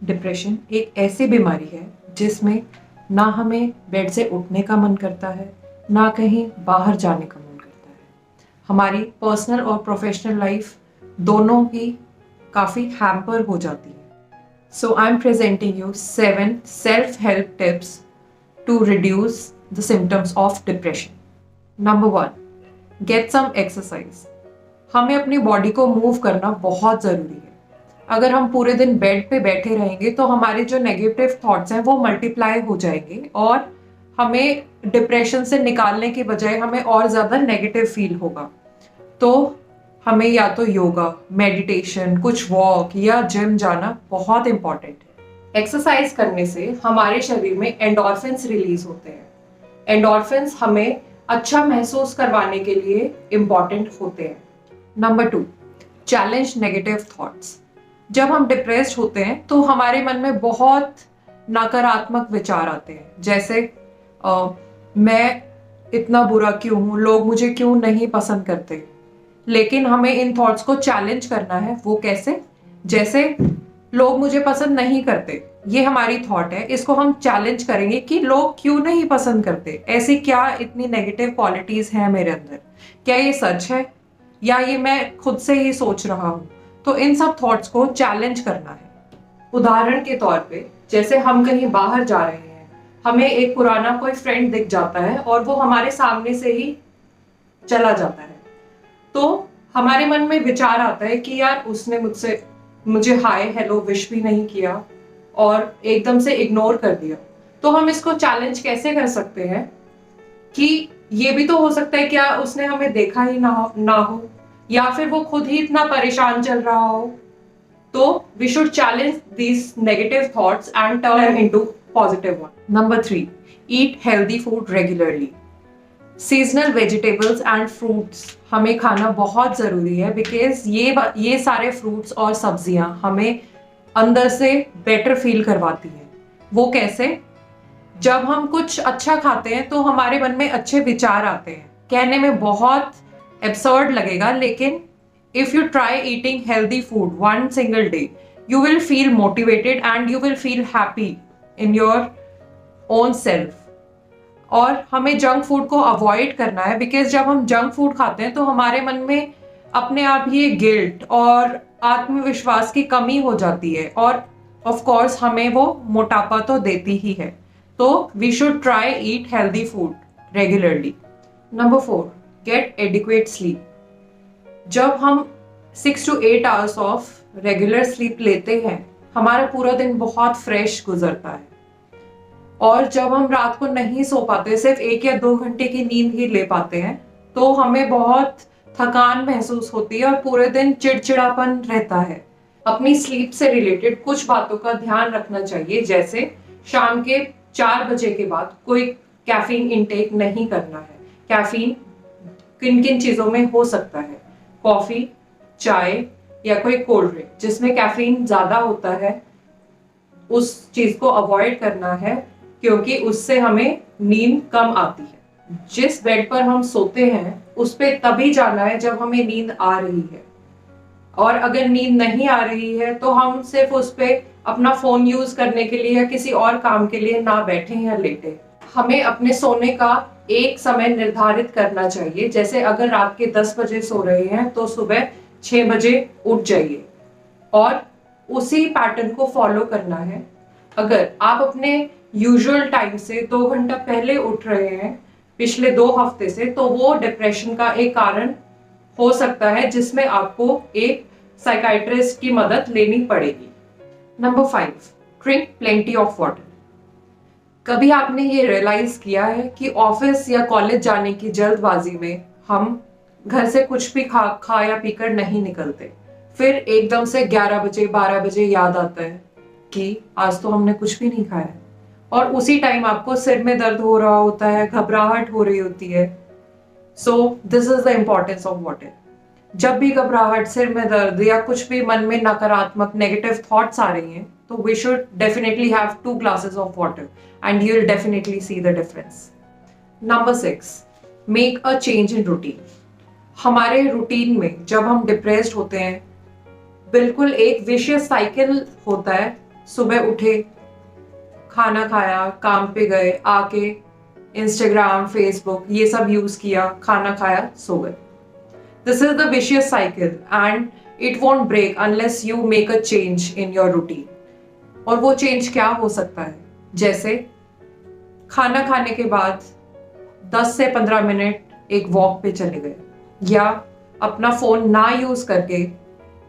Depression एक ऐसी बीमारी है जिसमें ना हमें बेड से उठने का मन करता है, ना कहीं बाहर जाने का मन करता है। हमारी पर्सनल और प्रोफेशनल लाइफ दोनों ही काफ़ी हैम्पर हो जाती है। So I am presenting you 7 self help tips to reduce the symptoms of depression. Number 1, get some exercise. हमें अपनी बॉडी को मूव करना बहुत ज़रूरी है। अगर हम पूरे दिन बेड पे बैठे रहेंगे तो हमारे जो नेगेटिव थॉट्स हैं वो मल्टीप्लाई हो जाएंगे और हमें डिप्रेशन से निकालने के बजाय हमें और ज़्यादा नेगेटिव फील होगा। तो हमें या तो योगा, मेडिटेशन, कुछ वॉक या जिम जाना बहुत इंपॉर्टेंट है। एक्सरसाइज करने से हमारे शरीर में एंडोर्फिन्स रिलीज होते हैं। एंडोर्फिन्स हमें अच्छा महसूस करवाने के लिए इंपॉर्टेंट होते हैं। Number 2, challenge negative thoughts. जब हम डिप्रेस्ड होते हैं तो हमारे मन में बहुत नकारात्मक विचार आते हैं, जैसे मैं इतना बुरा क्यों हूँ, लोग मुझे क्यों नहीं पसंद करते। लेकिन हमें इन थॉट्स को चैलेंज करना है। वो कैसे? जैसे लोग मुझे पसंद नहीं करते, ये हमारी थॉट है, इसको हम चैलेंज करेंगे कि लोग क्यों नहीं पसंद करते, ऐसी क्या इतनी नेगेटिव क्वालिटीज हैं मेरे अंदर, क्या ये सच है या ये मैं खुद से ही सोच रहा हूँ। तो इन सब थॉट्स को चैलेंज करना है। उदाहरण के तौर पे, जैसे हम कहीं बाहर जा रहे हैं, हमें एक पुराना कोई फ्रेंड दिख जाता है और वो हमारे सामने से ही चला जाता है, तो हमारे मन में विचार आता है कि यार उसने मुझे हाय हेलो विश भी नहीं किया और एकदम से इग्नोर कर दिया। तो हम इसको चैलेंज कैसे कर सकते हैं कि ये भी तो हो सकता है क्या उसने हमें देखा ही ना हो या फिर वो खुद ही इतना परेशान चल रहा हो। तो we should challenge these negative thoughts and turn them into positive one. Number 3, eat healthy food regularly. Seasonal vegetables and fruits हमें खाना बहुत ज़रूरी है, बिकॉज ये सारे फ्रूट्स और सब्जियां हमें अंदर से बेटर फील करवाती हैं। वो कैसे? जब हम कुछ अच्छा खाते हैं तो हमारे मन में अच्छे विचार आते हैं। कहने में बहुत एब्सर्ड लगेगा, लेकिन if you try eating healthy food one single day, you will feel motivated and you will feel happy in your own self. और हमें जंक फूड को अवॉइड करना है, बिकॉज जब हम जंक फूड खाते हैं तो हमारे मन में अपने आप ही गिल्ट और आत्मविश्वास की कमी हो जाती है और ऑफ कोर्स हमें वो मोटापा तो देती ही है। तो we should try eat healthy food regularly. Number 4, get adequate sleep. जब हम 6 to 8 hours of regular sleep लेते हैं, हमारा पूरा दिन बहुत फ्रेश गुजरता है। और जब हम रात को नहीं सो पाते, सिर्फ 1 या 2 घंटे की नींद ही ले पाते हैं, तो हमें बहुत थकान महसूस होती है और पूरे दिन चिड़चिड़ापन रहता है। अपनी स्लीप से रिलेटेड कुछ बातों का ध्यान रखना चाहिए, जैसे शाम के 4 बजे के बाद कोई कैफीन इंटेक नहीं करना है। कैफीन किन किन चीजों में हो सकता है? कॉफी, चाय या कोई कोल्ड ड्रिंक जिसमें कैफीन ज्यादा होता है, उस चीज को अवॉइड करना है, क्योंकि उससे हमें नींद कम आती है। जिस बेड पर हम सोते हैं उस पे तभी जाना है जब हमें नींद आ रही है, और अगर नींद नहीं आ रही है तो हम सिर्फ उस पे अपना फोन यूज करने के लिए या किसी और काम के लिए ना बैठे या लेटे। हमें अपने सोने का एक समय निर्धारित करना चाहिए, जैसे अगर रात के 10 बजे सो रहे हैं तो सुबह 6 बजे उठ जाइए और उसी पैटर्न को फॉलो करना है। अगर आप अपने यूजुअल टाइम से 2 घंटा पहले उठ रहे हैं पिछले 2 हफ्ते से, तो वो डिप्रेशन का एक कारण हो सकता है, जिसमें आपको एक साइकाइट्रिस्ट की मदद लेनी पड़ेगी। Number 5, drink plenty of water. कभी आपने ये रियलाइज किया है कि ऑफिस या कॉलेज जाने की जल्दबाजी में हम घर से कुछ भी खा या पीकर नहीं निकलते, फिर एकदम से 11 बजे 12 बजे याद आता है कि आज तो हमने कुछ भी नहीं खाया, और उसी टाइम आपको सिर में दर्द हो रहा होता है, घबराहट हो रही होती है। So this is the importance of water. जब भी घबराहट, सिर में दर्द या कुछ भी मन में नकारात्मक नेगेटिव थॉट्स आ रही हैं, तो we should definitely have 2 glasses of water and you will definitely see the difference. Number 6, make a change in routine. हमारे रूटीन में जब हम डिप्रेस्ड होते हैं, बिल्कुल एक विशियस साइकिल होता है सुबह उठे, खाना खाया, काम पे गए, आके इंस्टाग्राम, फेसबुक ये सब यूज किया, खाना खाया, सो गए. This is the vicious cycle and it won't break unless you make a change in your routine. और वो चेंज क्या हो सकता है? जैसे खाना खाने के बाद 10 से 15 मिनट एक वॉक पे चले गए, या अपना फोन ना यूज करके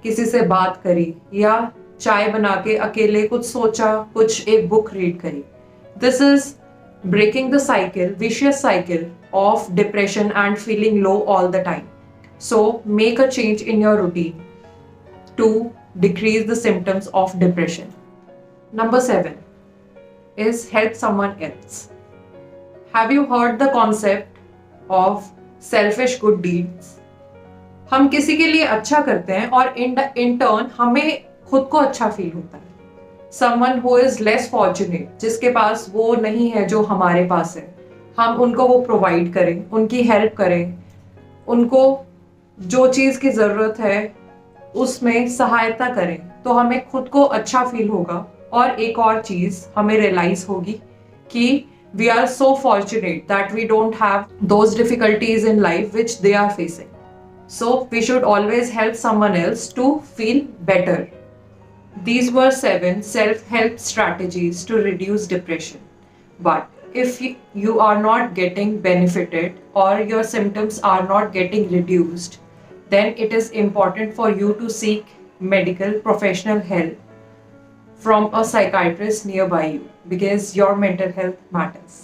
किसी से बात करी, या चाय बना के अकेले कुछ सोचा, कुछ एक बुक रीड करी. This is breaking the cycle, vicious cycle of depression and feeling low all the time. So make a change in your routine to decrease the symptoms of depression. Number 7 is help someone else. Have you heard the concept of selfish good deeds? हम किसी के लिए अच्छा करते हैं और in turn हमें खुद को अच्छा फील होता है. Someone who is less fortunate, जिसके पास वो नहीं है जो हमारे पास है, हम उनको वो प्रोवाइड करें, उनकी हेल्प करें, उनको जो चीज़ की ज़रूरत है उसमें सहायता करें, तो हमें खुद को अच्छा फील होगा. और एक और चीज़ हमें रियलाइज होगी कि we are so fortunate that we don't have those difficulties in life which they are facing. So we should always help someone else to feel better. These were 7 self-help strategies to reduce depression. But if you are not getting benefited or your symptoms are not getting reduced, then it is important for you to seek medical professional help from a psychiatrist nearby you, because your mental health matters.